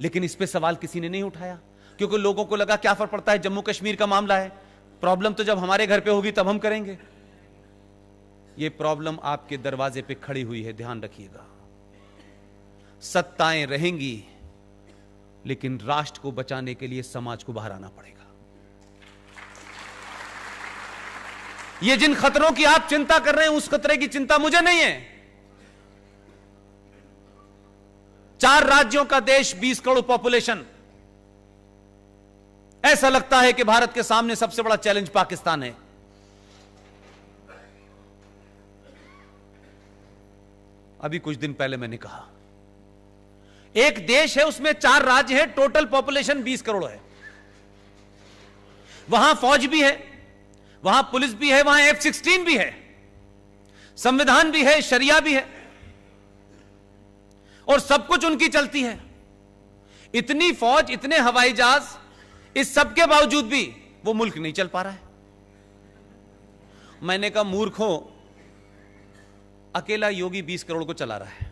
लेकिन इस पे सवाल किसी ने नहीं उठाया, क्योंकि लोगों को लगा क्या फर्क पड़ता है, जम्मू कश्मीर का मामला है, प्रॉब्लम तो जब हमारे घर पे होगी तब हम करेंगे। ये प्रॉब्लम आपके दरवाजे पे खड़ी हुई है, ध्यान रखिएगा। सत्ताएं रहेंगी, लेकिन राष्ट्र को बचाने के लिए समाज को बाहर आना पड़ेगा। ये जिन खतरों की आप चिंता कर रहे हैं, उस खतरे की चिंता मुझे नहीं है। 4 राज्यों का देश, 20 करोड़ पॉपुलेशन। ऐसा लगता है कि भारत के सामने सबसे बड़ा चैलेंज पाकिस्तान है। अभी कुछ दिन पहले मैंने कहा, एक देश है, उसमें 4 राज्य है, टोटल पॉपुलेशन 20 करोड़ है। वहां फौज भी है, वहां पुलिस भी है, वहां F-16 भी है, संविधान भी है, शरिया भी है, और सब कुछ उनकी चलती है। इतनी फौज, इतने हवाई जहाज, इस सब के बावजूद भी वो मुल्क नहीं चल पा रहा है। मैंने कहा मूर्खों, अकेला योगी 20 करोड़ को चला रहा है,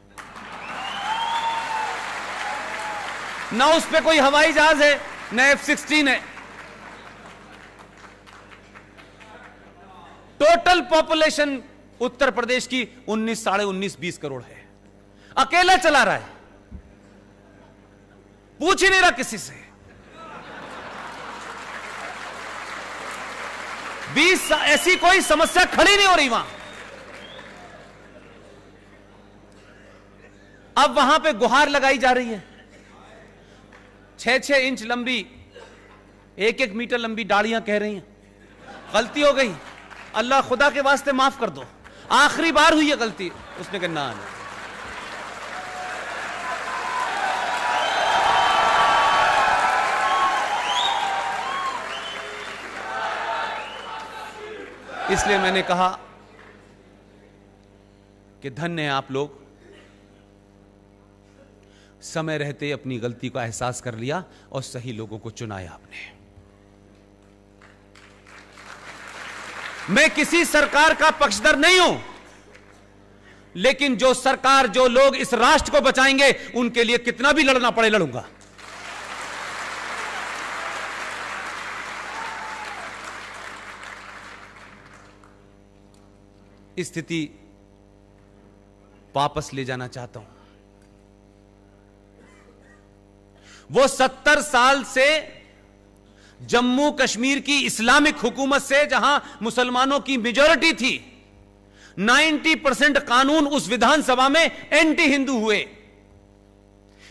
ना उस पे कोई हवाई जहाज है, ना F-16 है। टोटल पॉपुलेशन उत्तर प्रदेश की 19, साढ़े 19, 20 करोड़ है, अकेला चला रहा है, पूछ ही नहीं रहा किसी से। 20 ऐसी कोई समस्या खड़ी नहीं हो रही वहां। अब वहां पे गुहार लगाई जा रही है, 6-6 इंच लंबी, 1-1 मीटर लंबी डालियां कह रही हैं गलती हो गई, अल्लाह खुदा के वास्ते माफ कर दो, आखिरी बार हुई है गलती। उसने कहा ना, इसलिए मैंने कहा कि धन्य है आप लोग, समय रहते अपनी गलती का एहसास कर लिया और सही लोगों को चुनाया आपने। मैं किसी सरकार का पक्षधर नहीं हूं, लेकिन जो सरकार, जो लोग इस राष्ट्र को बचाएंगे, उनके लिए कितना भी लड़ना पड़े लड़ूंगा। स्थिति वापस ले जाना चाहता हूं। वो 70 साल से जम्मू कश्मीर की इस्लामिक हुकूमत से, जहां मुसलमानों की मेजॉरिटी थी, 90% कानून उस विधानसभा में एंटी हिंदू हुए।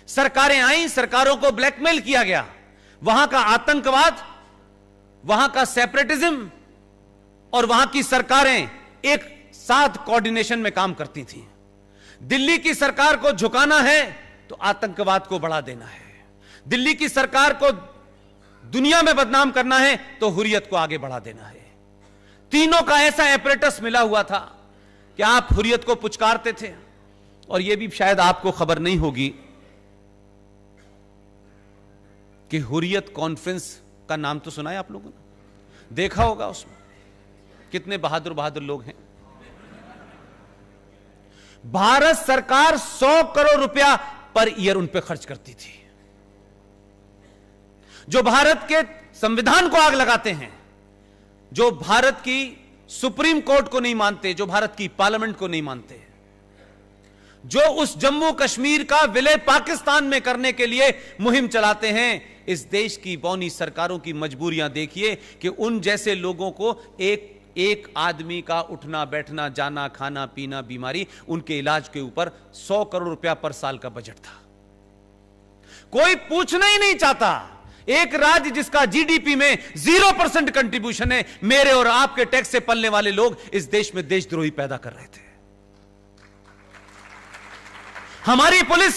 सरकारें आई, सरकारों को ब्लैकमेल किया गया, वहां का आतंकवाद, वहां का सेपरेटिज्म, और वहां की सरकारें एक साथ कोऑर्डिनेशन में काम करती थी। दिल्ली की सरकार को झुकाना है तो आतंकवाद को बढ़ा देना है, दिल्ली की सरकार को दुनिया में बदनाम करना है तो हुर्रियत को आगे बढ़ा देना है। तीनों का ऐसा एपरेटस मिला हुआ था कि आप हुर्रियत को पुचकारते थे। और यह भी शायद आपको खबर नहीं होगी कि हुर्रियत कॉन्फ्रेंस का नाम तो सुना है आप लोगों ने, देखा होगा, उसमें कितने बहादुर बहादुर लोग हैं। भारत सरकार 100 करोड़ रुपया पर ईयर उन पे खर्च करती थी। जो भारत के संविधान को आग लगाते हैं, जो भारत की सुप्रीम कोर्ट को नहीं मानते, जो भारत की पार्लियामेंट को नहीं मानते, जो उस जम्मू कश्मीर का विलय पाकिस्तान में करने के लिए मुहिम चलाते हैं, इस देश की बौनी सरकारों की मजबूरियां देखिए कि उन जैसे लोगों को एक आदमी का उठना बैठना, जाना, खाना पीना, बीमारी, उनके इलाज के ऊपर 100 करोड़ रुपया पर साल का बजट था। कोई पूछना ही नहीं चाहता। एक राज्य जिसका जीडीपी में 0% कंट्रीब्यूशन है, मेरे और आपके टैक्स से पलने वाले लोग इस देश में देशद्रोही पैदा कर रहे थे। हमारी पुलिस,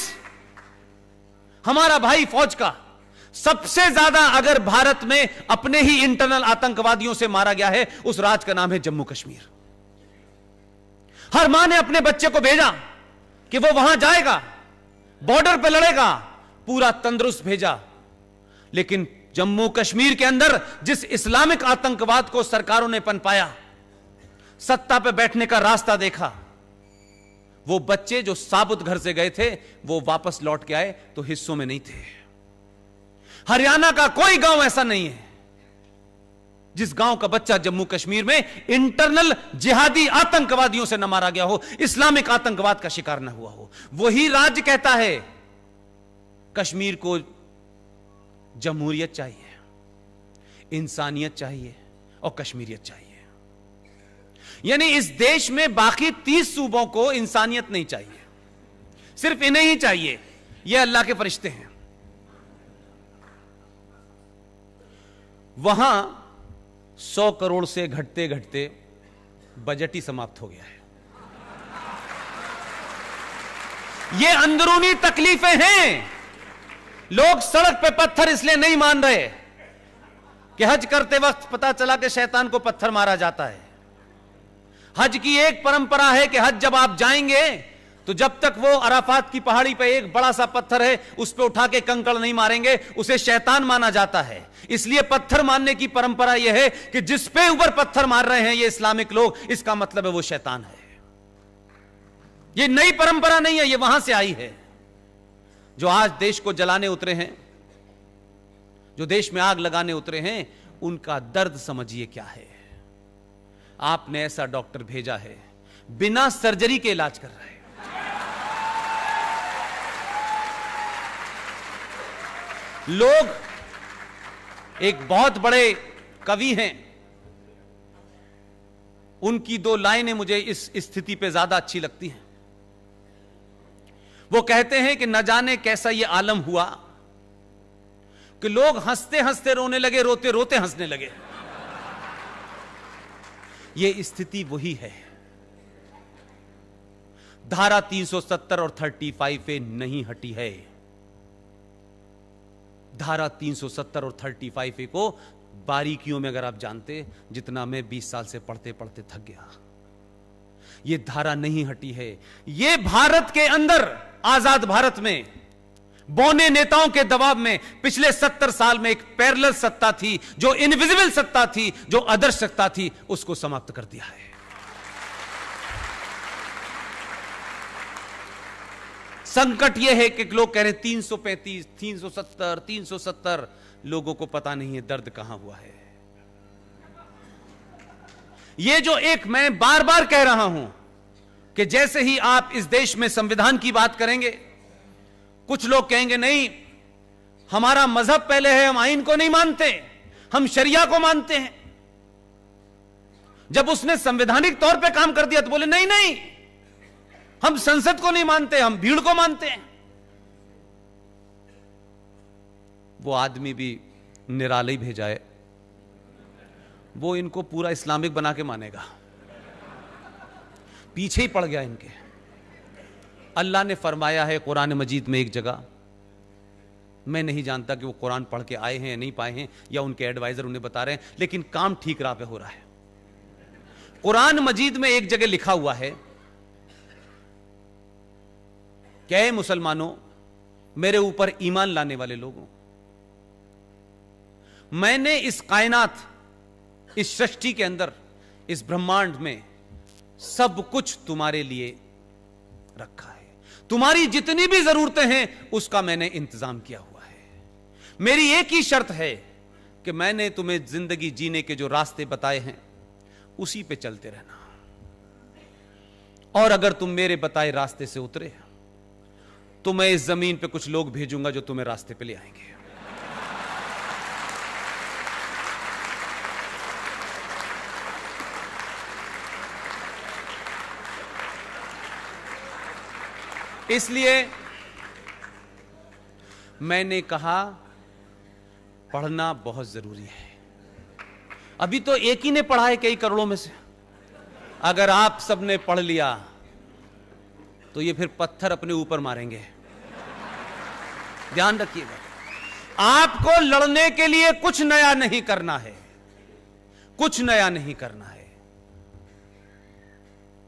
हमारा भाई फौज का सबसे ज्यादा अगर भारत में अपने ही इंटरनल आतंकवादियों से मारा गया है, उस राज्य का नाम है जम्मू कश्मीर। हर मां ने अपने बच्चे को भेजा कि वो वहां जाएगा, बॉर्डर पे लड़ेगा, पूरा तंदुरुस्त भेजा। लेकिन जम्मू कश्मीर के अंदर जिस इस्लामिक आतंकवाद को सरकारों ने पनपाया, सत्ता पे बैठने का रास्ता देखा, वो बच्चे जो साबुत घर से गए थे, वो वापस लौट के आए तो हिस्सों में नहीं थे। हरियाणा का कोई गांव ऐसा नहीं है जिस गांव का बच्चा जम्मू कश्मीर में इंटरनल जिहादी आतंकवादियों से न मारा गया हो, इस्लामिक आतंकवाद का शिकार न हुआ हो। वही राज्य कहता है कश्मीर को जमहूरियत चाहिए, इंसानियत चाहिए और कश्मीरियत चाहिए। यानी इस देश में बाकी 30 सूबों को इंसानियत नहीं चाहिए, सिर्फ इन्हें ही चाहिए। यह अल्लाह के फरिश्ते हैं। वहां 100 करोड़ से घटते घटते बजट ही समाप्त हो गया है। ये अंदरूनी तकलीफें हैं। लोग सड़क पे पत्थर इसलिए नहीं मान रहे कि हज करते वक्त पता चला कि शैतान को पत्थर मारा जाता है। हज की एक परंपरा है कि हज जब आप जाएंगे तो जब तक वो अराफात की पहाड़ी पे एक बड़ा सा पत्थर है उस पे उठा के कंकड़ नहीं मारेंगे, उसे शैतान माना जाता है। इसलिए पत्थर मारने की परंपरा यह है कि जिस पे ऊपर पत्थर मार रहे हैं ये इस्लामिक लोग, इसका मतलब है वो शैतान है। ये नई परंपरा नहीं है, ये वहां से आई है। जो आज देश को जलाने उतरे हैं, जो देश में आग लगाने उतरे हैं, उनका दर्द समझिए क्या है। आपने ऐसा डॉक्टर भेजा है बिना सर्जरी के इलाज कर रहा है। लोग, एक बहुत बड़े कवि हैं, उनकी 2 लाइनें मुझे इस स्थिति पे ज्यादा अच्छी लगती हैं। वो कहते हैं कि न जाने कैसा ये आलम हुआ कि लोग हंसते हंसते रोने लगे, रोते रोते हंसने लगे। ये स्थिति वही है। धारा 370 और 35A नहीं हटी है। धारा 370 और 35A को बारीकियों में अगर आप जानते, जितना मैं 20 साल से पढ़ते पढ़ते थक गया, यह धारा नहीं हटी है। यह भारत के अंदर, आजाद भारत में बौने नेताओं के दबाव में पिछले 70 साल में एक पैरेलल सत्ता थी, जो इनविजिबल सत्ता थी, जो आदर्श सत्ता थी, उसको समाप्त कर दिया है। संकट यह है कि लोग कह रहे हैं 335, 370, 370, लोगों को पता नहीं है दर्द कहां हुआ है। यह जो एक मैं बार बार कह रहा हूं कि जैसे ही आप इस देश में संविधान की बात करेंगे, कुछ लोग कहेंगे नहीं, हमारा मजहब पहले है, हम आइन को नहीं मानते, हम शरिया को मानते हैं। जब उसने संवैधानिक तौर पे काम कर दिया तो बोले नहीं नहीं, हम संसद को नहीं मानते, हम भीड़ को मानते हैं। वो आदमी भी निराले भेजा है, वो इनको पूरा इस्लामिक बना के मानेगा, पीछे ही पड़ गया इनके। अल्लाह ने फरमाया है कुरान मजीद में एक जगह, मैं नहीं जानता कि वो कुरान पढ़ के आए हैं या नहीं पाए हैं, या उनके एडवाइजर उन्हें बता रहे हैं, लेकिन काम ठीक राह पे हो रहा है। कुरान मजीद में एक जगह लिखा हुआ है, क्या मुसलमानों, मेरे ऊपर ईमान लाने वाले लोगों, मैंने इस कायनात, इस सृष्टि के अंदर, इस ब्रह्मांड में सब कुछ तुम्हारे लिए रखा है। तुम्हारी जितनी भी जरूरतें हैं उसका मैंने इंतजाम किया हुआ है। मेरी एक ही शर्त है कि मैंने तुम्हें जिंदगी जीने के जो रास्ते बताए हैं उसी पे चलते रहना, और अगर तुम मेरे बताए रास्ते से उतरे तो मैं इस जमीन पे कुछ लोग भेजूंगा जो तुम्हें रास्ते पे ले आएंगे। इसलिए मैंने कहा पढ़ना बहुत जरूरी है। अभी तो एक ही ने पढ़ा है कई करोड़ों में से। अगर आप सबने पढ़ लिया तो ये फिर पत्थर अपने ऊपर मारेंगे, ध्यान रखिएगा। आपको लड़ने के लिए कुछ नया नहीं करना है, कुछ नया नहीं करना है।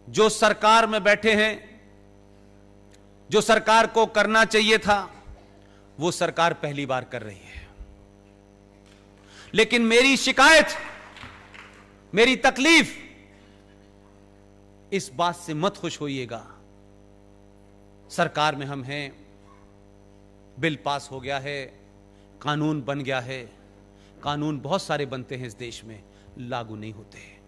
जो सरकार में बैठे हैं, जो सरकार को करना चाहिए था, वो सरकार पहली बार कर रही है। लेकिन मेरी शिकायत, मेरी तकलीफ, इस बात से मत खुश होइएगा, सरकार में हम हैं, बिल पास हो गया है, कानून बन गया है, कानून बहुत सारे बनते हैं इस देश में, लागू नहीं होते हैं।